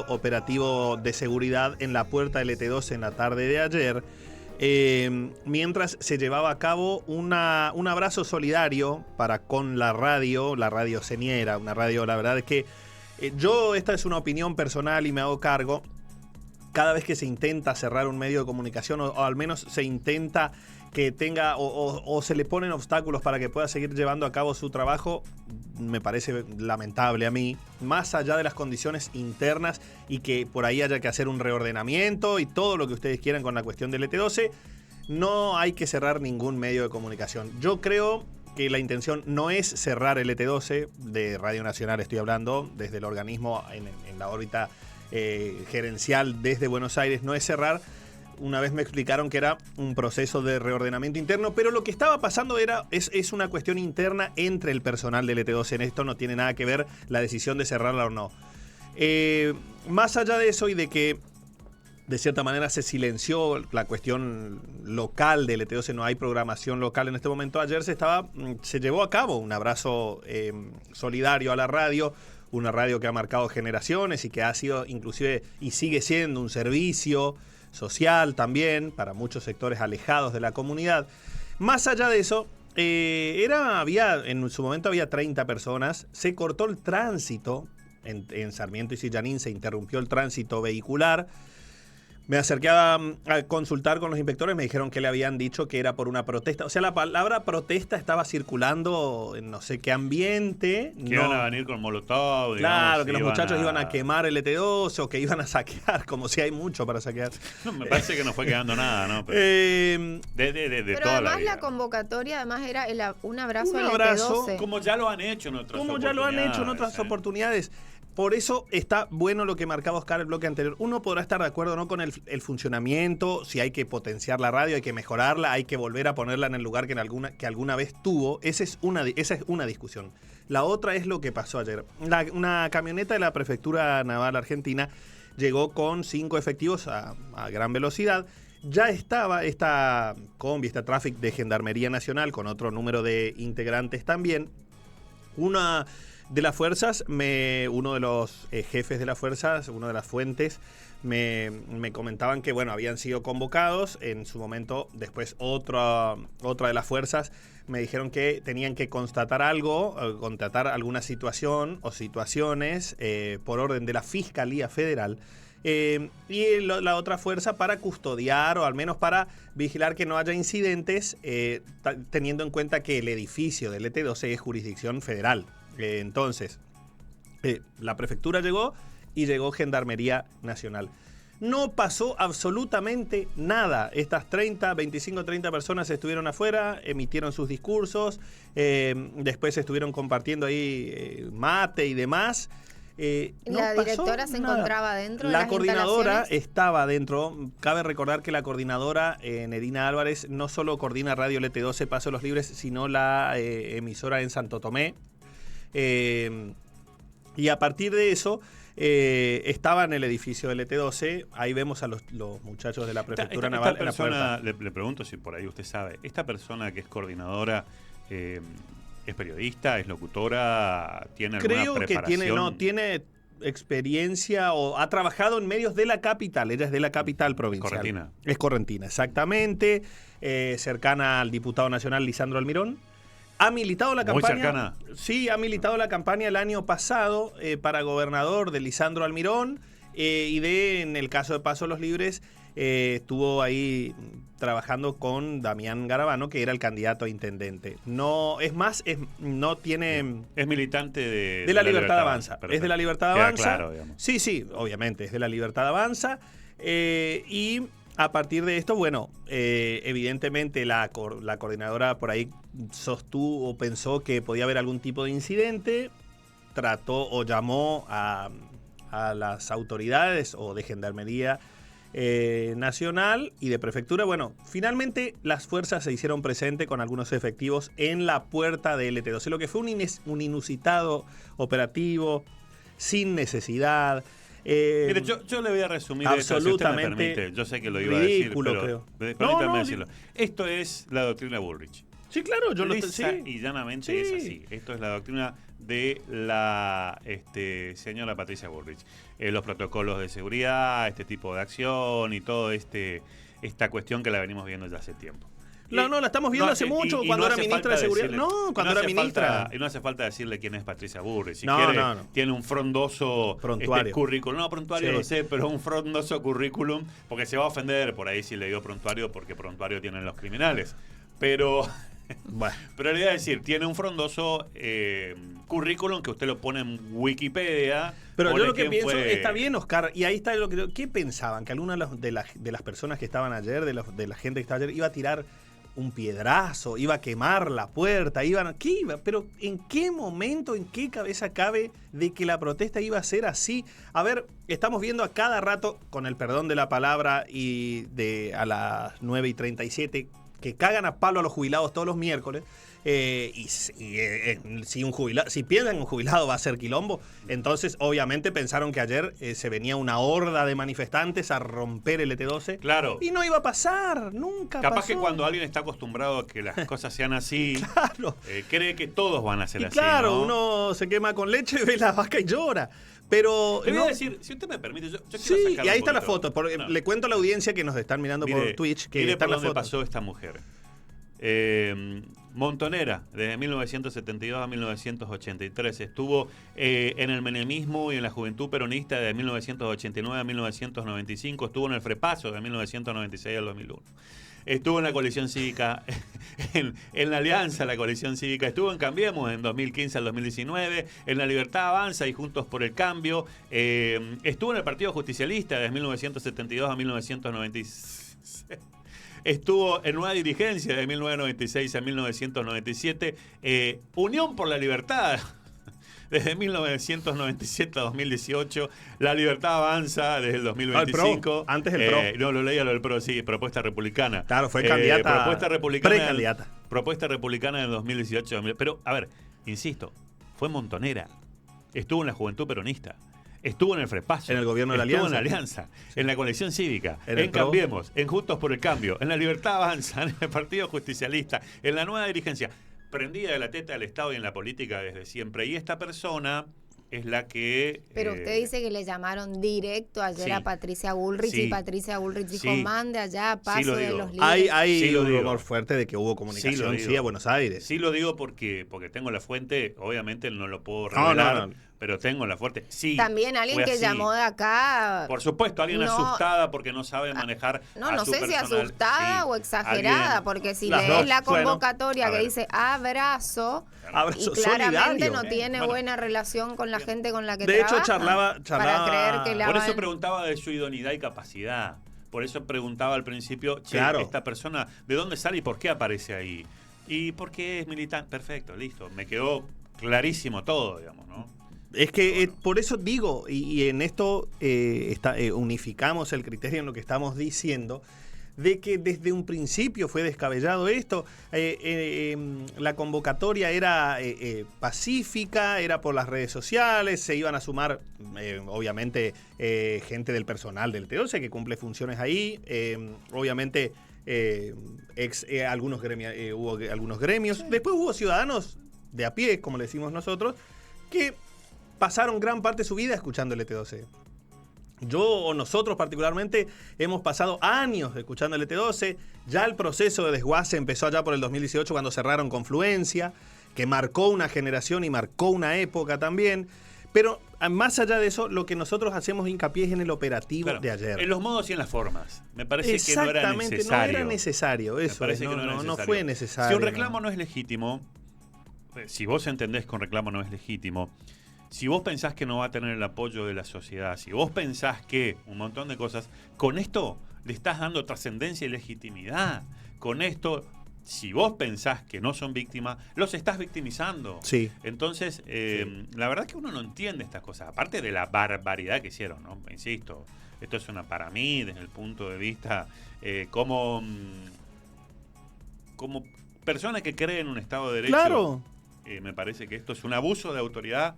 operativo de seguridad en la puerta del ET12 en la tarde de ayer, mientras se llevaba a cabo un abrazo solidario con la radio Señera, una radio, la verdad es que esta es una opinión personal y me hago cargo. Cada vez que se intenta cerrar un medio de comunicación o al menos se intenta que tenga o se le ponen obstáculos para que pueda seguir llevando a cabo su trabajo, me parece lamentable a mí, más allá de las condiciones internas y que por ahí haya que hacer un reordenamiento y todo lo que ustedes quieran con la cuestión del ET12, no hay que cerrar ningún medio de comunicación. Yo creo que la intención no es cerrar el ET12, de Radio Nacional estoy hablando, desde el organismo en la órbita gerencial desde Buenos Aires, no es cerrar. Una vez me explicaron que era un proceso de reordenamiento interno, pero lo que estaba pasando es una cuestión interna entre el personal del ET12. En esto no tiene nada que ver la decisión de cerrarla o no. Más allá de eso y de que de cierta manera se silenció la cuestión local del ET12, no hay programación local en este momento. Ayer se llevó a cabo un abrazo solidario a la radio, una radio que ha marcado generaciones y que ha sido inclusive y sigue siendo un servicio social también para muchos sectores alejados de la comunidad. Más allá de eso, en su momento había 30 personas, se cortó el tránsito en Sarmiento y Sillanín, se interrumpió el tránsito vehicular. Me acerqué a consultar con los inspectores, me dijeron que le habían dicho que era por una protesta. O sea, la palabra protesta estaba circulando en no sé qué ambiente. Que iban a venir con molotov. Claro, que los muchachos iban a quemar el ET12 o que iban a saquear, como si hay mucho para saquear. No, me parece que no fue quedando nada, ¿no? Pero, pero toda además la la convocatoria además era un abrazo al abrazo, ET12. Como ya lo han hecho en otras oportunidades. Como ya lo han hecho en otras oportunidades. Por eso está bueno lo que marcaba Oscar el bloque anterior. Uno podrá estar de acuerdo no con el funcionamiento, si hay que potenciar la radio, hay que mejorarla, hay que volver a ponerla en el lugar que alguna vez tuvo. Esa es una discusión. La otra es lo que pasó ayer. Una camioneta de la Prefectura Naval Argentina llegó con 5 efectivos a gran velocidad. Ya estaba esta combi, esta Traffic de Gendarmería Nacional con otro número de integrantes también. Una de las fuerzas, uno de los jefes de las fuerzas, una de las fuentes, me comentaban que bueno, habían sido convocados. En su momento, después otra de las fuerzas me dijeron que tenían que constatar alguna situación o situaciones por orden de la Fiscalía Federal. Y la otra fuerza para custodiar o al menos para vigilar que no haya incidentes, teniendo en cuenta que el edificio del ET12 es jurisdicción federal. Entonces, la prefectura llegó y llegó Gendarmería Nacional. No pasó absolutamente nada. Estas 25-30 personas estuvieron afuera, emitieron sus discursos, después estuvieron compartiendo ahí mate y demás. La directora se encontraba dentro de las coordinadora estaba dentro. Cabe recordar que la coordinadora, Nedina Álvarez, no solo coordina Radio LT12 Paso de los Libres, sino la emisora en Santo Tomé. Y a partir de eso estaba en el edificio del ET12. Ahí vemos a los muchachos de la Prefectura Naval en la puerta. Le pregunto si por ahí usted sabe, esta persona que es coordinadora ¿es periodista, es locutora, tiene alguna preparación? Creo que tiene experiencia o ha trabajado en medios de la capital. Ella es de la capital provincial. Correntina. Es correntina, exactamente. Cercana al diputado nacional Lisandro Almirón. Ha militado la campaña. Muy cercana. Sí, ha militado la campaña el año pasado para gobernador de Lisandro Almirón en el caso de Paso de los Libres estuvo ahí trabajando con Damián Garabano, que era el candidato a intendente. No, es militante de la Libertad Avanza. Perfecto. Es de la Libertad Avanza. Claro, digamos. Sí, obviamente, es de la Libertad Avanza. Y a partir de esto, bueno, evidentemente la coordinadora por ahí sostuvo o pensó que podía haber algún tipo de incidente, trató o llamó a las autoridades o de Gendarmería Nacional y de Prefectura. Bueno, finalmente las fuerzas se hicieron presentes con algunos efectivos en la puerta de LT12, lo que fue un inusitado operativo, sin necesidad. Mire, yo le voy a resumir esto, si usted me permite. Yo sé que lo iba ridículo, a decir, pero permítame decirlo. Esto es la doctrina Bullrich. Sí, claro, yo Lisa y llanamente es así. Esto es la doctrina de la señora Patricia Bullrich. Los protocolos de seguridad, este tipo de acción y todo esta cuestión que la venimos viendo ya hace tiempo. No, la estamos viendo hace mucho, cuando era ministra de Seguridad. Cuando era ministra. Y no hace falta decirle quién es Patricia Bullrich. Si no. Tiene un frondoso currículum. No, prontuario lo sé, pero un frondoso currículum, porque se va a ofender por ahí si le digo prontuario, porque prontuario tienen los criminales. Pero... Bueno. Pero le voy a decir, tiene un frondoso currículum que usted lo pone en Wikipedia. Pero yo lo que pienso, está bien, Oscar, y ahí está lo que... ¿Qué pensaban? Que alguna de las personas que estaban ayer, de la gente que estaba ayer, iba a tirar un piedrazo, iba a quemar la puerta, ¿qué iba? Pero ¿en qué momento, en qué cabeza cabe de que la protesta iba a ser así? A ver, estamos viendo a cada rato, con el perdón de la palabra, y a las 9:37, que cagan a palo a los jubilados todos los miércoles. Si piensan un jubilado va a ser quilombo, entonces obviamente pensaron que ayer se venía una horda de manifestantes a romper el ET12. Claro. Y no iba a pasar, nunca Capaz pasó. que cuando alguien está acostumbrado a que las cosas sean así, claro. Cree que todos van a ser así. Claro, ¿no? Uno se quema con leche, ve la vaca y llora. Pero le voy a decir, si usted me permite, yo quiero sacar y ahí está la foto. Le cuento a la audiencia que nos están mirando por Twitch que mire está por la dónde foto. pasó esta mujer. Montonera, desde 1972 a 1983. Estuvo en el menemismo y en la juventud peronista de 1989 a 1995. Estuvo en el Frepaso de 1996 al 2001. Estuvo en la coalición cívica, en la Alianza, la coalición cívica. Estuvo en Cambiemos en 2015 al 2019, en la Libertad Avanza y Juntos por el Cambio. Estuvo en el Partido Justicialista desde 1972 a 1996. Estuvo en Nueva Dirigencia de 1996 a 1997. Unión por la Libertad desde 1997 a 2018. La Libertad Avanza desde el 2025. El PRO, antes el PRO. No, lo leía lo del PRO, sí, Propuesta Republicana. Claro, fue candidata. Propuesta Republicana. Precandidata. Propuesta Republicana en el 2018. Pero, a ver, insisto, fue montonera. Estuvo en la Juventud Peronista. Estuvo en el Frepaso. En el gobierno de la Estuvo Alianza. en la Alianza. En la coalición cívica. En Cambiemos. En Juntos por el Cambio. En la Libertad Avanza. En el Partido Justicialista. En la Nueva Dirigencia. Prendida de la teta del Estado y en la política desde siempre. Y esta persona es la que... Pero usted dice que le llamaron directo ayer a Patricia Bullrich y Patricia Bullrich dijo, mande allá a paso de los líderes. Hay un rumor fuerte de que hubo comunicación a Buenos Aires. Sí lo digo porque tengo la fuente, obviamente no lo puedo revelar, pero tengo la fuente. Sí, también alguien que llamó de acá. Por supuesto, alguien asustada porque no sabe manejar no sé si asustada o exagerada, porque si lees la convocatoria que dice abrazo y claramente no tiene buena relación con la gente con la que trabaja. De hecho, charlaba para creer que por eso preguntaba de su idoneidad y capacidad. Por eso preguntaba al principio, esta persona, ¿de dónde sale y por qué aparece ahí? ¿Y por qué es militante? Perfecto, listo. Me quedó clarísimo todo, digamos, ¿no? Es que por eso digo, y en esto unificamos el criterio en lo que estamos diciendo, de que desde un principio fue descabellado esto. La convocatoria era pacífica, era por las redes sociales, se iban a sumar, obviamente, gente del personal del ET12 que cumple funciones ahí, obviamente hubo algunos gremios, después hubo ciudadanos de a pie, como le decimos nosotros, que pasaron gran parte de su vida escuchando el ET12. Yo o nosotros particularmente hemos pasado años escuchando el ET12. Ya el proceso de desguace empezó allá por el 2018 cuando cerraron Confluencia, que marcó una generación y marcó una época también. Pero más allá de eso, lo que nosotros hacemos hincapié es en el operativo de ayer. En los modos y en las formas. Me parece que no era necesario. Exactamente, no era necesario. Eso no fue necesario. Si un reclamo no es legítimo, si vos entendés que un reclamo no es legítimo, si vos pensás que no va a tener el apoyo de la sociedad, si vos pensás que un montón de cosas, con esto le estás dando trascendencia y legitimidad. Con esto, si vos pensás que no son víctimas, los estás victimizando. Sí. Entonces, la verdad es que uno no entiende estas cosas. Aparte de la barbaridad que hicieron, ¿no? Insisto, esto es para mí, desde el punto de vista como persona que cree en un Estado de Derecho. Claro. Me parece que esto es un abuso de autoridad.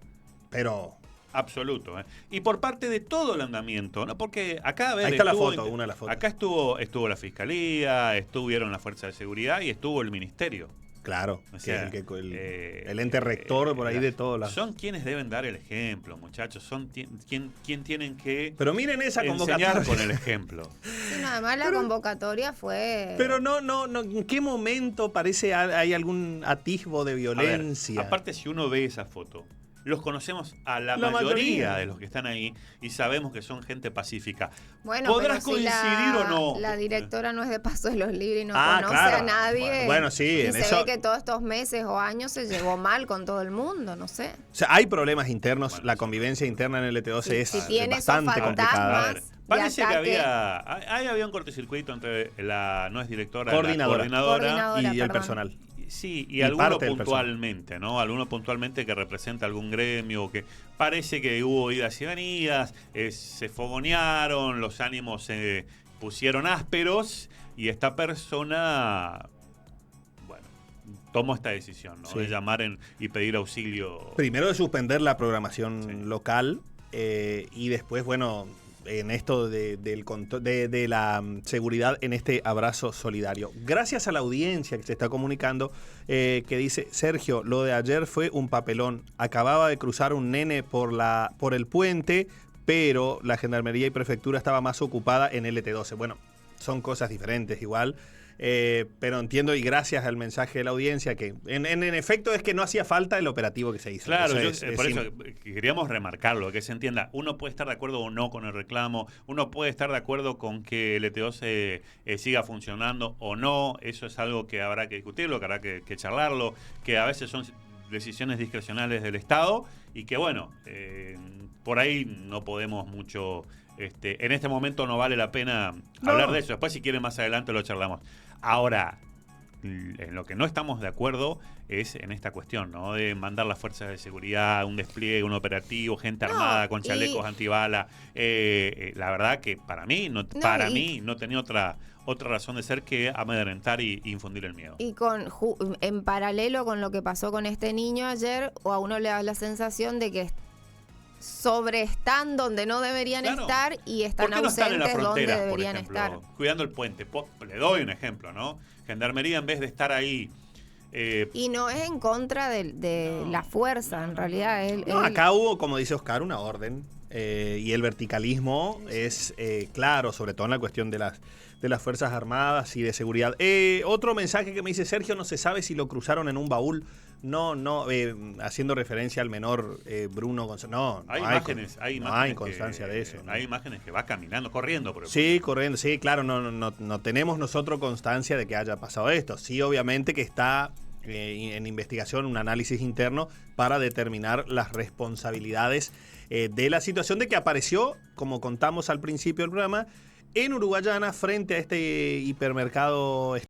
Pero absoluto, y por parte de todo el andamiento, ¿no? Porque acá ahí está la foto, acá estuvo la fiscalía, estuvieron las fuerzas de seguridad y estuvo el ministerio. Claro, o sea, el ente rector por ahí de todos lados. Son quienes deben dar el ejemplo, muchachos. Son quien tienen que pero miren esa convocatoria con el ejemplo. Sí, nada más la convocatoria fue... Pero no, ¿en qué momento parece hay algún atisbo de violencia? A ver, aparte, si uno ve esa foto, los conocemos a la mayoría de los que están ahí y sabemos que son gente pacífica. Bueno, ¿podrás coincidir o no? La directora no es de Paso de los Libres y no conoce a nadie. Bueno, sí. Y se ve que todos estos meses o años se llevó mal con todo el mundo, no sé. O sea, hay problemes internos. Bueno, la convivencia interna en el LT12 es bastante complicada. Parece que había un cortocircuito entre la no es directora, coordinadora y el perdón. Personal. Sí, y alguno puntualmente, ¿no? Alguno puntualmente que representa algún gremio, que parece que hubo idas y venidas, se fogonearon, los ánimos se pusieron ásperos y esta persona, bueno, tomó esta decisión, ¿no? Sí. De llamar y pedir auxilio. Primero de suspender la programación local y después, bueno, en esto de la seguridad en este abrazo solidario. Gracias a la audiencia que se está comunicando, que dice: Sergio, lo de ayer fue un papelón. Acababa de cruzar un nene por el puente, pero la Gendarmería y Prefectura estaba más ocupada en LT12. Bueno, son cosas diferentes igual. Pero entiendo, y gracias al mensaje de la audiencia, que en efecto es que no hacía falta el operativo que se hizo. Claro, por eso queríamos remarcarlo, que se entienda. Uno puede estar de acuerdo o no con el reclamo, uno puede estar de acuerdo con que el LT12 siga funcionando o no, eso es algo que habrá que discutirlo, que habrá que charlarlo, que a veces son decisiones discrecionales del Estado y que bueno, por ahí no podemos mucho... en este momento no vale la pena hablar de eso. Después, si quieren, más adelante lo charlamos. Ahora, en lo que no estamos de acuerdo es en esta cuestión, ¿no? De mandar las fuerzas de seguridad, un despliegue, un operativo, gente armada con chalecos antibala. La verdad que para mí no tenía otra razón de ser que amedrentar y infundir el miedo. Y en paralelo con lo que pasó con este niño ayer, o a uno le da la sensación de que están donde no deberían estar y están ausentes donde deberían estar. Cuidando el puente. Le doy un ejemplo, ¿no? Gendarmería, en vez de estar ahí... y no es en contra de la fuerza, en realidad. Acá hubo, como dice Oscar, una orden. Y el verticalismo es claro, sobre todo en la cuestión de las Fuerzas Armadas y de seguridad. Otro mensaje que me dice: Sergio, no se sabe si lo cruzaron en un baúl. No, haciendo referencia al menor Bruno González. No hay constancia de eso. Hay imágenes que va caminando, corriendo. Sí, corriendo, sí, claro, no tenemos nosotros constancia de que haya pasado esto. Sí, obviamente que está en investigación, un análisis interno para determinar las responsabilidades de la situación de que apareció, como contamos al principio del programa, en Uruguayana frente a este hipermercado